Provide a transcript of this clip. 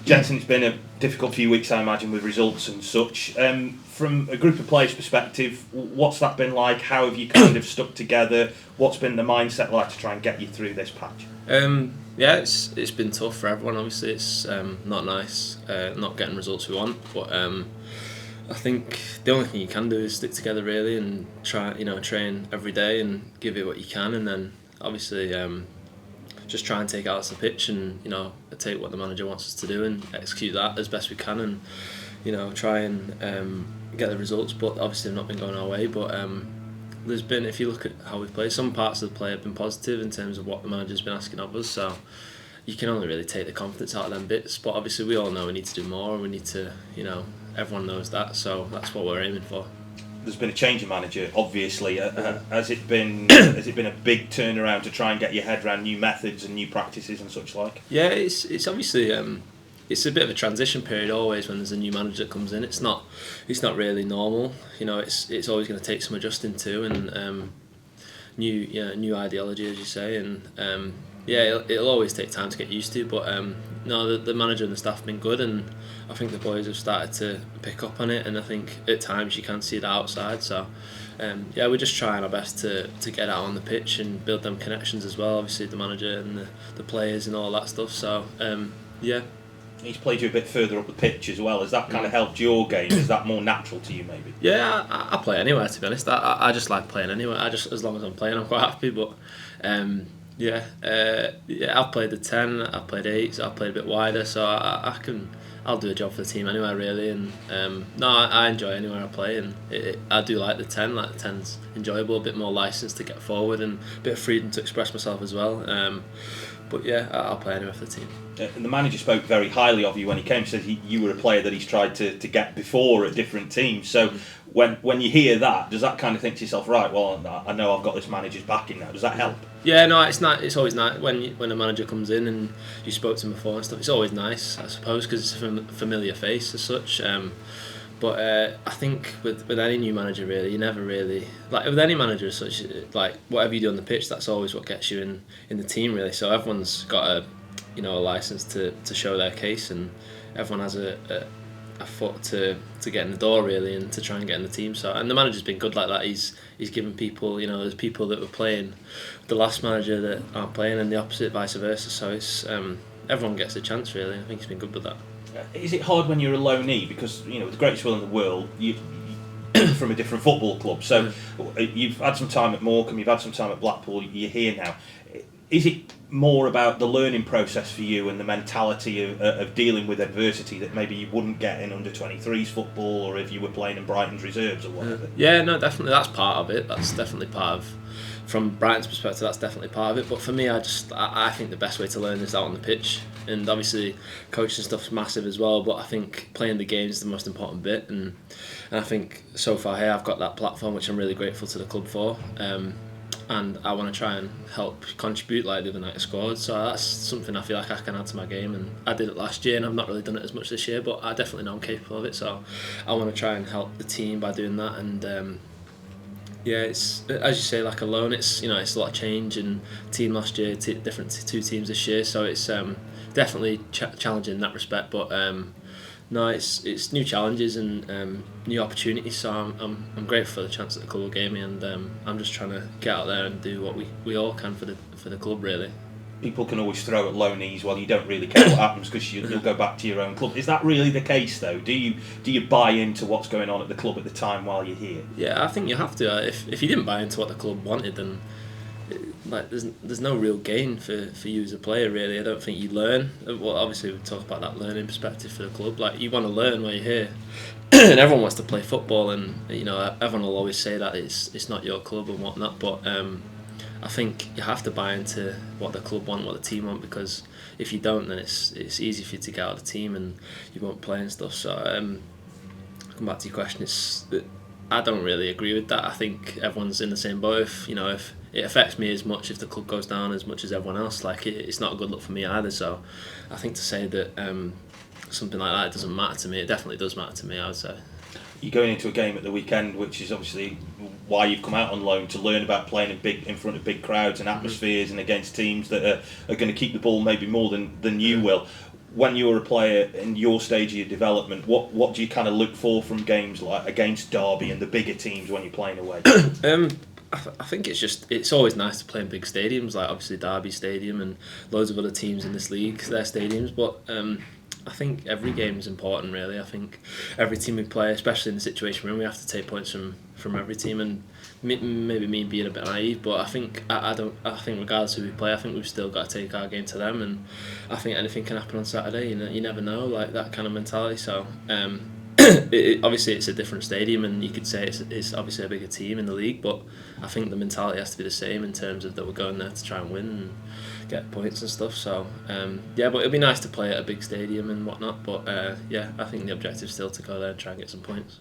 Jensen, it's been a difficult few weeks, I imagine, with results and such. From a group of players' perspective, what's that been like? How have you kind of stuck together? What's been the mindset like to try and get you through this patch? Yeah, it's been tough for everyone. Obviously, it's not nice not getting results we want, but I think the only thing you can do is stick together really and try, train every day and give it what you can, and then obviously just try and take it out to the pitch and take what the manager wants us to do and execute that as best we can, and try and get the results. But obviously they've not been going our way, but there's been, if you look at how we've played, some parts of the play have been positive in terms of what the manager's been asking of us, so you can only really take the confidence out of them bits. But obviously we all know we need to do more, we need to, everyone knows that, so that's what we're aiming for. There's been a change of manager, obviously. Has it been a big turnaround to try and get your head around new methods and new practices and such like? Yeah, it's obviously it's a bit of a transition period always when there's a new manager that comes in. It's not really normal. It's always going to take some adjusting to, and new ideology, as you say, and it'll always take time to get used to. But no, the manager and the staff have been good, and I think the boys have started to pick up on it, and I think at times you can see that outside. So we're just trying our best to get out on the pitch and build them connections as well. Obviously the manager and the players and all that stuff. So He's played you a bit further up the pitch as well. Has that kind of helped your game? Is that more natural to you, maybe? Yeah, I play anywhere, to be honest. I just like playing anywhere. As long as I'm playing, I'm quite happy. But I've played the 10, I've played 8, so I've played a bit wider. So I'll do a job for the team anywhere, really. And I enjoy anywhere I play, and I do like the 10. Like the 10's enjoyable, a bit more licence to get forward, and a bit of freedom to express myself as well. But yeah, I'll play anywhere for the team. And the manager spoke very highly of you when he came. He said you were a player that he's tried to get before at different teams. So when you hear that, does that kind of think to yourself, right, well, I know I've got this manager's backing now. Does that help? Yeah, no, it's not. It's always nice when a manager comes in and you spoke to him before and stuff. It's always nice, I suppose, because it's a familiar face as such. But I think with any new manager, really, you never really, like with any manager as such, like whatever you do on the pitch, that's always what gets you in the team, really. So everyone's got a license to show their case, and everyone has a foot to get in the door, really, and to try and get in the team. So, and the manager's been good like that. He's given people, there's people that were playing with the last manager that aren't playing, and the opposite, vice versa. So it's everyone gets a chance, really. I think he's been good with that. Is it hard when you're a loanee? Because, with the greatest will in the world, you from a different football club. So you've had some time at Morecambe, you've had some time at Blackpool, you're here now. Is it more about the learning process for you and the mentality of dealing with adversity that maybe you wouldn't get in under-23s football, or if you were playing in Brighton's reserves or whatever? Yeah, no, definitely. That's part of it. That's definitely part of... From Brighton's perspective, that's definitely part of it. But for me, I think the best way to learn is out on the pitch. And obviously, coaching stuff's massive as well. But I think playing the game is the most important bit. And I think so far here, I've got that platform, which I'm really grateful to the club for. And I want to try and help contribute like the other night I scored. So that's something I feel like I can add to my game. And I did it last year, and I've not really done it as much this year. But I definitely know I'm capable of it. So I want to try and help the team by doing that. And it's, as you say, like a loan. It's it's a lot of change, and team last year, different two teams this year. So it's definitely challenging in that respect. But no, it's new challenges and new opportunities. So I'm grateful for the chance that the club gave me, and I'm just trying to get out there and do what we all can for the club, really. People can always throw at loanees, well, you don't really care what happens because you'll go back to your own club. Is that really the case, though? Do you buy into what's going on at the club at the time while you're here? Yeah, I think you have to. If you didn't buy into what the club wanted, then there's no real gain for you as a player, really. I don't think you learn. Well, obviously we talk about that learning perspective for the club. Like, you want to learn while you're here, and everyone wants to play football, and everyone will always say that it's not your club and whatnot. But I think you have to buy into what the club want, what the team want, because if you don't, then it's easy for you to get out of the team and you won't play and stuff. So come back to your question, I don't really agree with that. I think everyone's in the same boat. If it affects me as much if the club goes down as much as everyone else, like it's not a good look for me either. So I think to say that something like that doesn't matter to me, it definitely does matter to me, I would say. You're going into a game at the weekend, which is obviously why you've come out on loan, to learn about playing in front of big crowds and atmospheres and against teams that are going to keep the ball maybe more than you will. when you're a player in your stage of your development, what do you kind of look for from games like against Derby and the bigger teams when you're playing away? I think it's always nice to play in big stadiums, like obviously Derby Stadium and loads of other teams in this league, their stadiums, but I think every game is important really. I think every team we play, especially in the situation we're in, we have to take points from every team, and maybe me being a bit naive, but I think I think regardless who we play, I think we've still got to take our game to them, and I think anything can happen on Saturday. You never know, like that kind of mentality. So obviously it's a different stadium, and you could say it's obviously a bigger team in the league, but I think the mentality has to be the same in terms of that we're going there to try and win and get points and stuff. So but it'll be nice to play at a big stadium and whatnot, but I think the objective is still to go there and try and get some points.